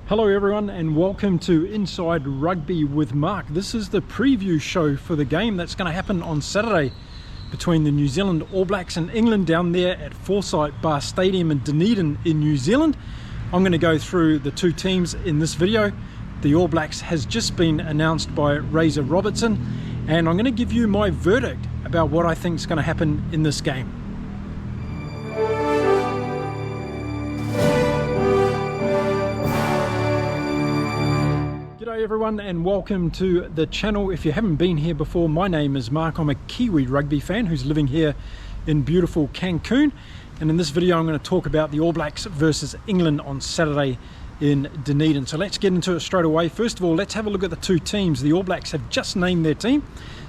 Hello everyone and welcome to Inside Rugby with Mark. This is the preview show for the game that's going to happen on Saturday between the New Zealand All Blacks and England down there at Forsyth Bar Stadium in Dunedin in New Zealand. I'm going to go through the two teams in this video. The All Blacks has just been announced by Razor Robertson, and I'm going to give you my verdict about what I think is going to happen in this game. G'day everyone and welcome to the channel. If you haven't been here before, my name is Mark. I'm a Kiwi rugby fan who's living here in beautiful Cancun, and in this video I'm going to talk about the All Blacks versus England on Saturday in Dunedin. So let's get into it straight away. First of all, let's have a look at the two teams. The All Blacks have just named their team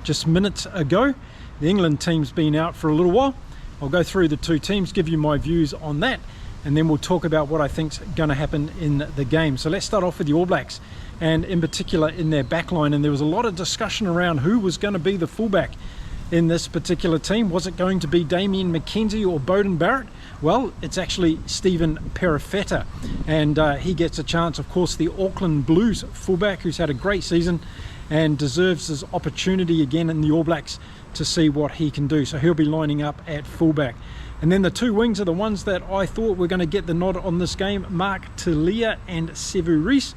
just minutes ago. The England team's been out for a little while. I'll go through the two teams, give you my views on that, and then we'll talk about what I think's going to happen in the game. So let's start off with the All Blacks, and in particular in their backline. And there was a lot of discussion around who was going to be the fullback in this particular team. Was it going to be Damian McKenzie or Beauden Barrett? Well, it's actually Stephen Perifetta, and he gets a chance. Of course, the Auckland Blues fullback who's had a great season and deserves his opportunity again in the All Blacks to see what he can do. So he'll be lining up at fullback. And then the two wings are the ones that I thought were going to get the nod on this game: Mark Talia and Sevu Reece.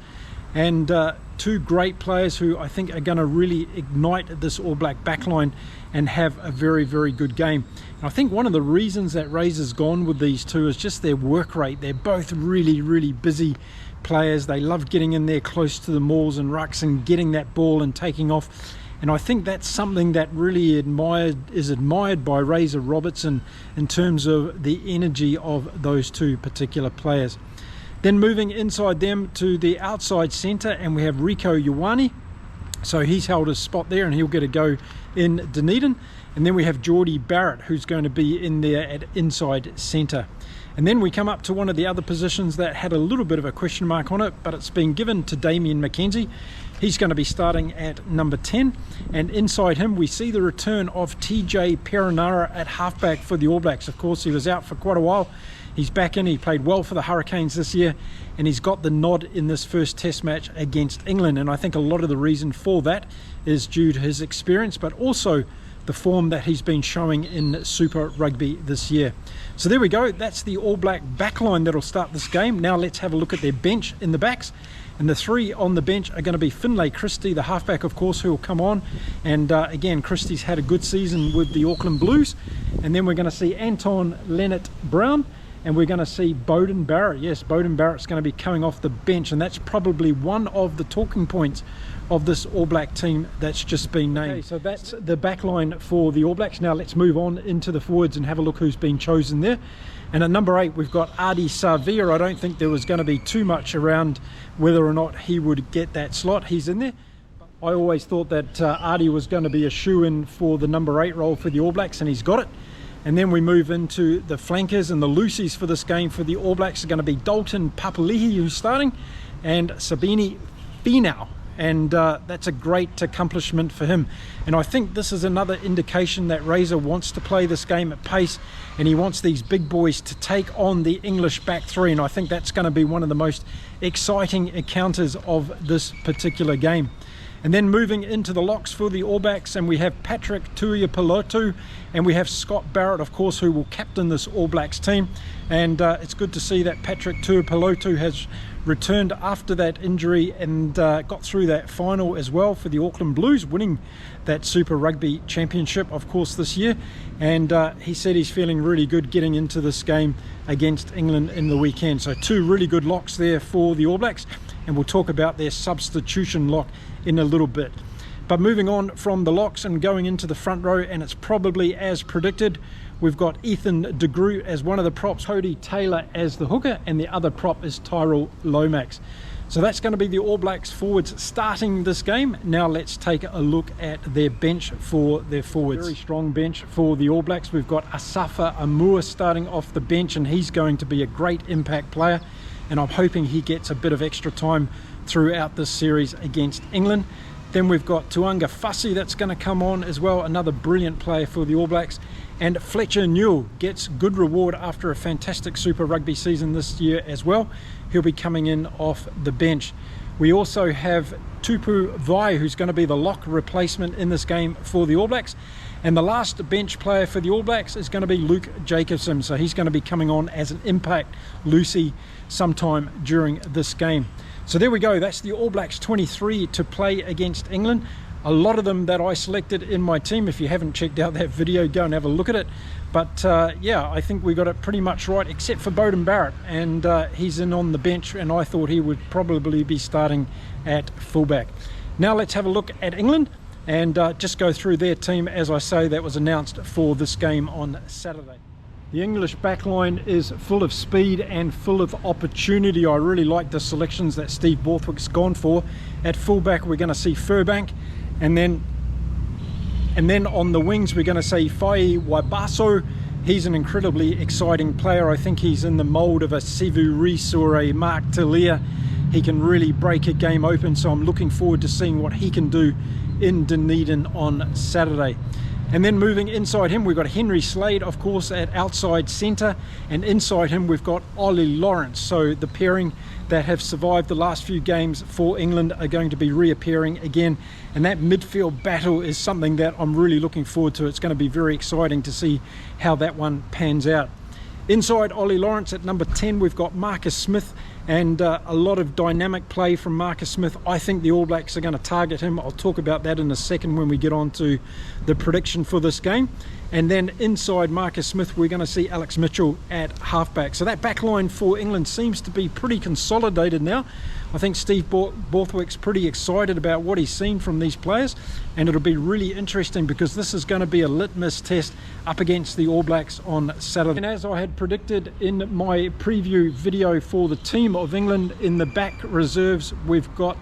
And two great players who I think are going to really ignite this All Black backline and have a very, very good game. And I think one of the reasons that Razor's gone with these two is just their work rate. They're both really, really busy players. They love getting in there close to the mauls and rucks and getting that ball and taking off. And I think that's something that really is admired by Razor Robertson in terms of the energy of those two particular players. Then moving inside them to the outside centre, and we have Rico Ioane. So he's held his spot there and he'll get a go in Dunedin. And then we have Jordie Barrett, who's going to be in there at inside centre. And then we come up to one of the other positions that had a little bit of a question mark on it, but it's been given to Damian McKenzie. He's going to be starting at number 10. And inside him, we see the return of TJ Perenara at halfback for the All Blacks. Of course, he was out for quite a while. He's back in. He played well for the Hurricanes this year, and he's got the nod in this first test match against England. And I think a lot of the reason for that is due to his experience, but also the form that he's been showing in Super Rugby this year. So there we go. That's the All Black backline that'll start this game. Now let's have a look at their bench in the backs. And the three on the bench are going to be Finlay Christie, the halfback, of course, who will come on. And again, Christie's had a good season with the Auckland Blues. And then we're going to see Anton Leonard-Brown. And we're going to see Beauden Barrett. Yes, Beauden Barrett's going to be coming off the bench, and that's probably one of the talking points of this All Black team that's just been named. Okay, so that's the back line for the All Blacks. Now let's move on into the forwards and have a look who's been chosen there. And at number 8, we've got Ardie Savea. I don't think there was going to be too much around whether or not he would get that slot. He's in there. I always thought that Ardie was going to be a shoo-in for the number 8 role for the All Blacks, and he's got it. And then we move into the flankers, and the loosies for this game for the All Blacks are going to be Dalton Papali'i, who's starting, and Sabini Finau. And that's a great accomplishment for him. And I think this is another indication that Razor wants to play this game at pace, and he wants these big boys to take on the English back three. And I think that's going to be one of the most exciting encounters of this particular game. And then moving into the locks for the All Blacks, and we have Patrick Tuipulotu, and we have Scott Barrett, of course, who will captain this All Blacks team. And it's good to see that Patrick Tuipulotu has returned after that injury and got through that final as well for the Auckland Blues, winning that Super Rugby Championship, of course, this year. And he said he's feeling really good getting into this game against England in the weekend. So two really good locks there for the All Blacks, and we'll talk about their substitution lock in a little bit. But moving on from the locks and going into the front row, and it's probably as predicted, we've got Ethan de Groot as one of the props, Cody Taylor as the hooker, and the other prop is Tyrell Lomax. So that's going to be the All Blacks forwards starting this game. Now let's take a look at their bench for their forwards. Very strong bench for the All Blacks. We've got Asafa Amua starting off the bench, and he's going to be a great impact player, and I'm hoping he gets a bit of extra time throughout this series against England. Then we've got Tuanga Fasi that's going to come on as well, another brilliant player for the All Blacks. And Fletcher Newell gets good reward after a fantastic Super Rugby season this year as well. He'll be coming in off the bench. We also have Tupu Vai, who's going to be the lock replacement in this game for the All Blacks. And the last bench player for the All Blacks is going to be Luke Jacobson. So he's going to be coming on as an impact Lucy sometime during this game. So there we go. That's the All Blacks 23 to play against England. A lot of them that I selected in my team. If you haven't checked out that video, go and have a look at it. But yeah, I think we got it pretty much right, except for Beauden Barrett, and he's in on the bench, and I thought he would probably be starting at fullback. Now let's have a look at England and just go through their team, as I say, that was announced for this game on Saturday. The English backline is full of speed and full of opportunity. I really like the selections that Steve Borthwick's gone for. At fullback, we're going to see Furbank. And then on the wings, we're going to say Fai Waibaso. He's an incredibly exciting player. I think he's in the mould of a Sevu Reece or a Mark Talia. He can really break a game open, so I'm looking forward to seeing what he can do in Dunedin on Saturday. And then moving inside him, we've got Henry Slade, of course, at outside centre. And inside him, we've got Ollie Lawrence. So the pairing that have survived the last few games for England are going to be reappearing again. And that midfield battle is something that I'm really looking forward to. It's going to be very exciting to see how that one pans out. Inside Ollie Lawrence at number 10, we've got Marcus Smith, and a lot of dynamic play from Marcus Smith. I think the All Blacks are going to target him. I'll talk about that in a second when we get on to the prediction for this game. And then inside Marcus Smith, we're going to see Alex Mitchell at halfback. So that back line for England seems to be pretty consolidated now. I think Steve Borthwick's pretty excited about what he's seen from these players, and it'll be really interesting because this is going to be a litmus test up against the All Blacks on Saturday. And as I had predicted in my preview video for the team of England, in the back reserves, we've got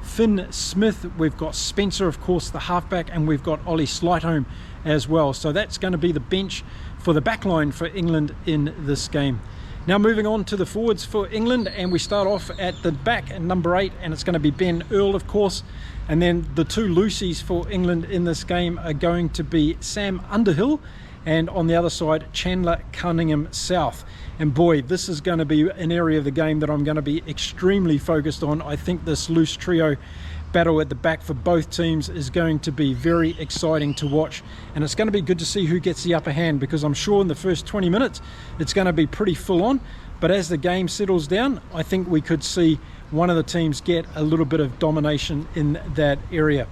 Finn Smith, we've got Spencer, of course, the halfback, and we've got Ollie Slightholme as well. So that's going to be the bench for the back line for England in this game. Now moving on to the forwards for England, and we start off at the back at number 8, and it's going to be Ben Earl, of course. And then the two Lucies for England in this game are going to be Sam Underhill, and on the other side, Chandler Cunningham South. And boy, this is going to be an area of the game that I'm going to be extremely focused on. I think this loose trio battle at the back for both teams is going to be very exciting to watch, and it's going to be good to see who gets the upper hand, because I'm sure in the first 20 minutes it's going to be pretty full on, but as the game settles down, I think we could see one of the teams get a little bit of domination in that area.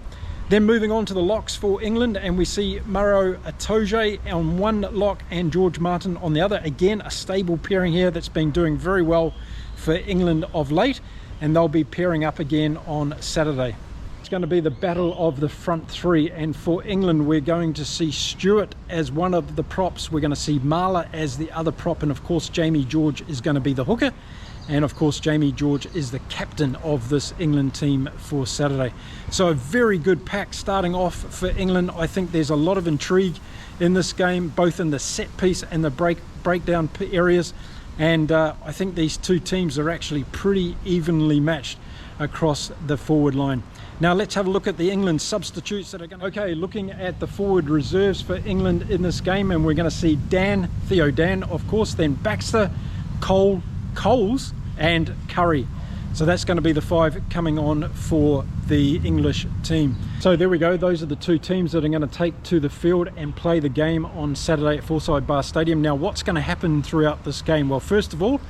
Then moving on to the locks for England, and we see Maro Atoje on one lock and George Martin on the other. Again, a stable pairing here that's been doing very well for England of late, and they'll be pairing up again on Saturday. It's going to be the battle of the front three, and for England we're going to see Stewart as one of the props, we're going to see Marler as the other prop, and of course Jamie George is going to be the hooker, and of course Jamie George is the captain of this England team for Saturday. So a very good pack starting off for England. I think there's a lot of intrigue in this game, both in the set piece and the breakdown areas. And I think these two teams are actually pretty evenly matched across the forward line. Now let's have a look at the England substitutes that are going to... Okay, looking at the forward reserves for England in this game, and we're going to see Theo Dan, of course, then Baxter, Coles, and Curry. So that's going to be the 5 coming on for the English team. So there we go. Those are the two teams that are going to take to the field and play the game on Saturday at Forsyth Bar Stadium. Now, what's going to happen throughout this game? Well, first of all,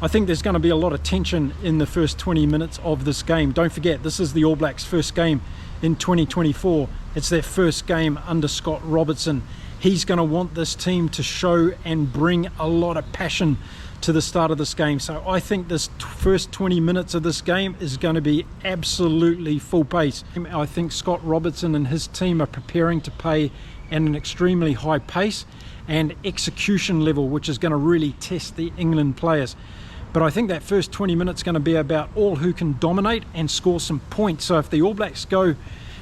I think there's going to be a lot of tension in the first 20 minutes of this game. Don't forget, this is the All Blacks' first game in 2024. It's their first game under Scott Robertson. He's going to want this team to show and bring a lot of passion to the start of this game. So I think this first 20 minutes of this game is going to be absolutely full pace. I think Scott Robertson and his team are preparing to play at an extremely high pace and execution level, which is going to really test the England players. But I think that first 20 minutes is going to be about all who can dominate and score some points. So if the All Blacks go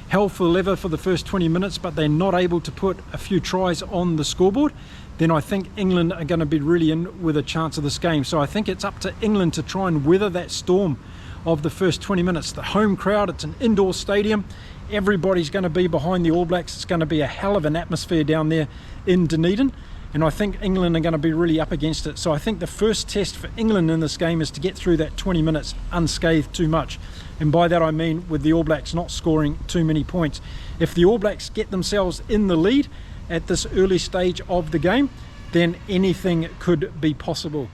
hell for leather for the first 20 minutes, but they're not able to put a few tries on the scoreboard, then I think England are going to be really in with a chance of this game. So I think it's up to England to try and weather that storm of the first 20 minutes. The home crowd, it's an indoor stadium. Everybody's going to be behind the All Blacks. It's going to be a hell of an atmosphere down there in Dunedin. And I think England are going to be really up against it. So I think the first test for England in this game is to get through that 20 minutes unscathed too much. And by that I mean with the All Blacks not scoring too many points. If the All Blacks get themselves in the lead at this early stage of the game, then anything could be possible.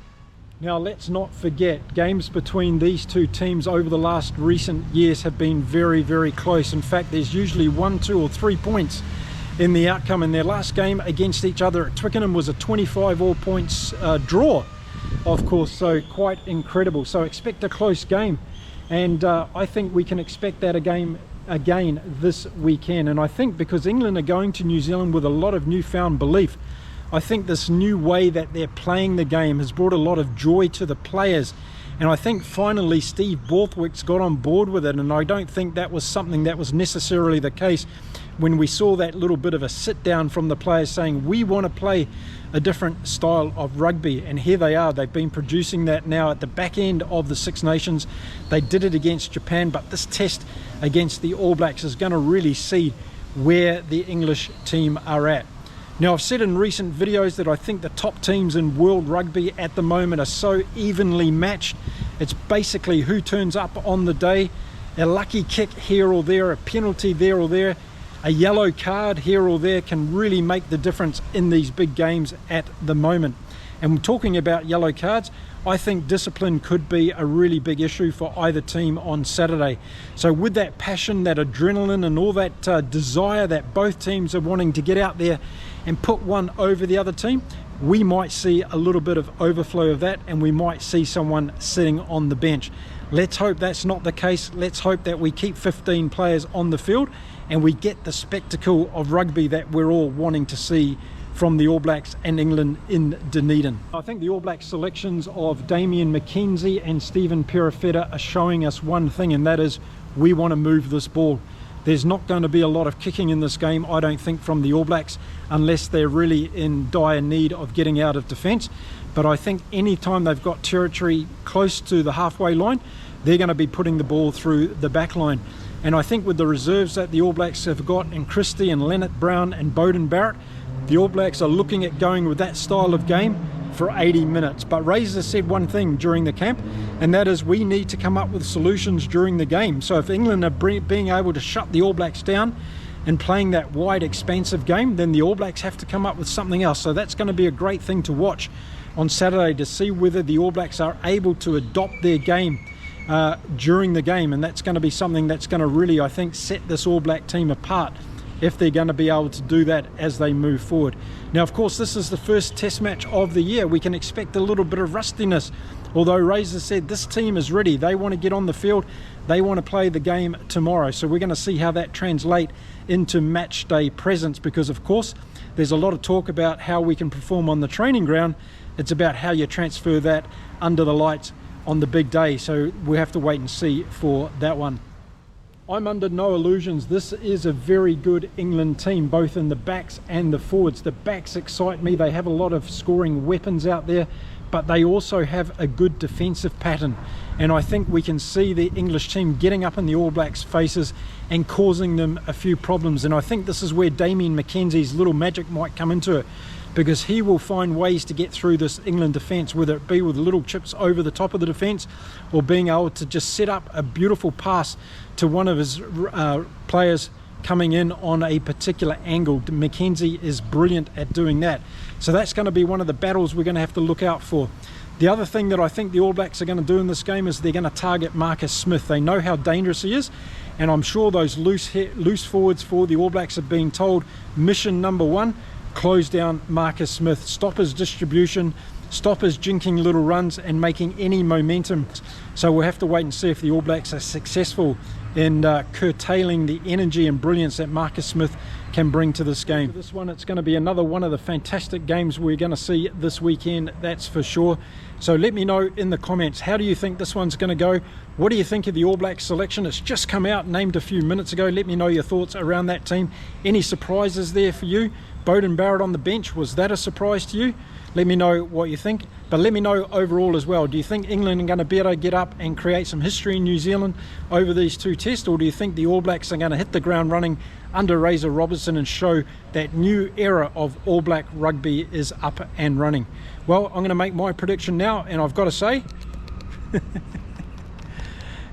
Now let's not forget, games between these two teams over the last recent years have been very, very close. In fact, there's usually 1, 2 or 3 points in the outcome. In their last game against each other at Twickenham was a 25 all points draw, of course, so quite incredible. So expect a close game, and I think we can expect that again this weekend. And I think because England are going to New Zealand with a lot of newfound belief, I think this new way that they're playing the game has brought a lot of joy to the players. And I think finally Steve Borthwick's got on board with it, and I don't think that was something that was necessarily the case when we saw that little bit of a sit down from the players saying we want to play a different style of rugby. And here they are, they've been producing that now at the back end of the Six Nations. They did it against Japan, but this test against the All Blacks is going to really see where the English team are at. Now, I've said in recent videos that I think the top teams in world rugby at the moment are so evenly matched. It's basically who turns up on the day. A lucky kick here or there, a penalty there or there, a yellow card here or there can really make the difference in these big games at the moment. And talking about yellow cards, I think discipline could be a really big issue for either team on Saturday. So with that passion, that adrenaline and all that desire that both teams are wanting to get out there and put one over the other team, we might see a little bit of overflow of that, and we might see someone sitting on the bench. Let's hope that's not the case. Let's hope that we keep 15 players on the field and we get the spectacle of rugby that we're all wanting to see from the All Blacks and England in Dunedin. I think the All Blacks selections of Damian McKenzie and Stephen Perifetta are showing us one thing, and that is we want to move this ball. There's not going to be a lot of kicking in this game, I don't think, from the All Blacks, unless they're really in dire need of getting out of defence. But I think any time they've got territory close to the halfway line, they're going to be putting the ball through the back line. And I think with the reserves that the All Blacks have got in Christie and Leonard Brown and Beauden Barrett, the All Blacks are looking at going with that style of game for 80 minutes. But Razor said one thing during the camp, and that is we need to come up with solutions during the game. So if England are being able to shut the All Blacks down and playing that wide, expansive game, then the All Blacks have to come up with something else. So that's going to be a great thing to watch on Saturday, to see whether the All Blacks are able to adopt their game during the game. And that's going to be something that's going to really, I think, set this All Black team apart, if they're going to be able to do that as they move forward. Now, of course, this is the first test match of the year. We can expect a little bit of rustiness, although Razor said this team is ready. They want to get on the field. They want to play the game tomorrow. So we're going to see how that translates into match day presence, because, of course, there's a lot of talk about how we can perform on the training ground. It's about how you transfer that under the lights on the big day. So we have to wait and see for that one. I'm under no illusions. This is a very good England team, both in the backs and the forwards. The backs excite me. They have a lot of scoring weapons out there, but they also have a good defensive pattern. And I think we can see the English team getting up in the All Blacks' faces and causing them a few problems. And I think this is where Damian McKenzie's little magic might come into it, because he will find ways to get through this England defence, whether it be with little chips over the top of the defence or being able to just set up a beautiful pass to one of his players coming in on a particular angle. McKenzie is brilliant at doing that. So that's going to be one of the battles we're going to have to look out for. The other thing that I think the All Blacks are going to do in this game is they're going to target Marcus Smith. They know how dangerous he is, and I'm sure those loose forwards for the All Blacks are being told mission number one: close down Marcus Smith, stop his distribution, stop his jinking little runs and making any momentum. So we'll have to wait and see if the All Blacks are successful in curtailing the energy and brilliance that Marcus Smith can bring to this game. This one, it's going to be another one of the fantastic games we're going to see this weekend, that's for sure. So let me know in the comments, how do you think this one's going to go? What do you think of the All Blacks selection? It's just come out, named a few minutes ago. Let me know your thoughts around that team. Any surprises there for you? Beauden Barrett on the bench, was that a surprise to you? Let me know what you think. But let me know overall as well, do you think England are going to be able to get up and create some history in New Zealand over these two tests, or do you think the All Blacks are going to hit the ground running under Razor Robertson and show that new era of All Black rugby is up and running? Well, I'm going to make my prediction now, and I've got to say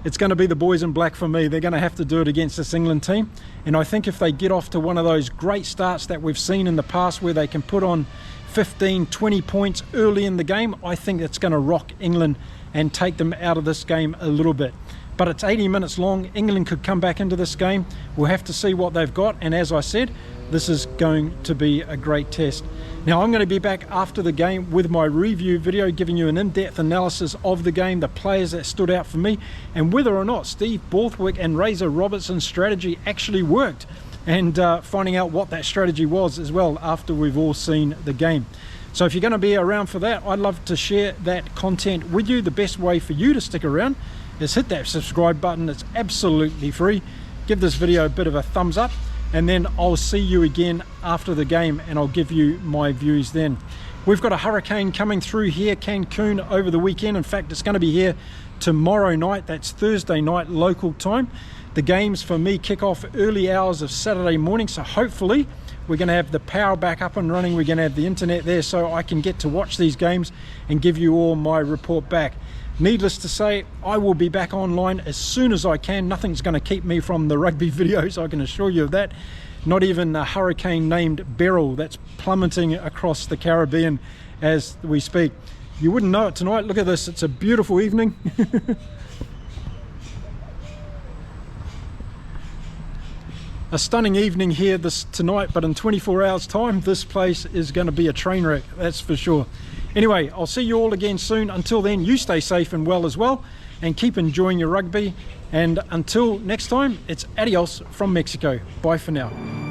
it's going to be the boys in black for me. They're going to have to do it against this England team, and I think if they get off to one of those great starts that we've seen in the past where they can put on 15-20 points early in the game, I think it's going to rock England and take them out of this game a little bit. But it's 80 minutes long. England could come back into this game. We'll have to see what they've got, and as I said, this is going to be a great test. Now I'm going to be back after the game with my review video, giving you an in-depth analysis of the game, the players that stood out for me, and whether or not Steve Borthwick and Razor Robertson's strategy actually worked, and finding out what that strategy was as well after we've all seen the game. So if you're going to be around for that, I'd love to share that content with you. The best way for you to stick around is hit that subscribe button. It's absolutely free. Give this video a bit of a thumbs up, and then I'll see you again after the game and I'll give you my views then. We've got a hurricane coming through here, Cancun, over the weekend. In fact, it's going to be here tomorrow night. That's Thursday night local time. The games for me kick off early hours of Saturday morning, so hopefully we're going to have the power back up and running. We're going to have the internet there so I can get to watch these games and give you all my report back. Needless to say, I will be back online as soon as I can. Nothing's going to keep me from the rugby videos, I can assure you of that. Not even a hurricane named Beryl that's plummeting across the Caribbean as we speak. You wouldn't know it tonight. Look at this, it's a beautiful evening. A stunning evening here tonight, but in 24 hours time this place is going to be a train wreck, that's for sure. Anyway, I'll see you all again soon. Until then, you stay safe and well as well, and keep enjoying your rugby, and until next time, it's adios from Mexico. Bye for now.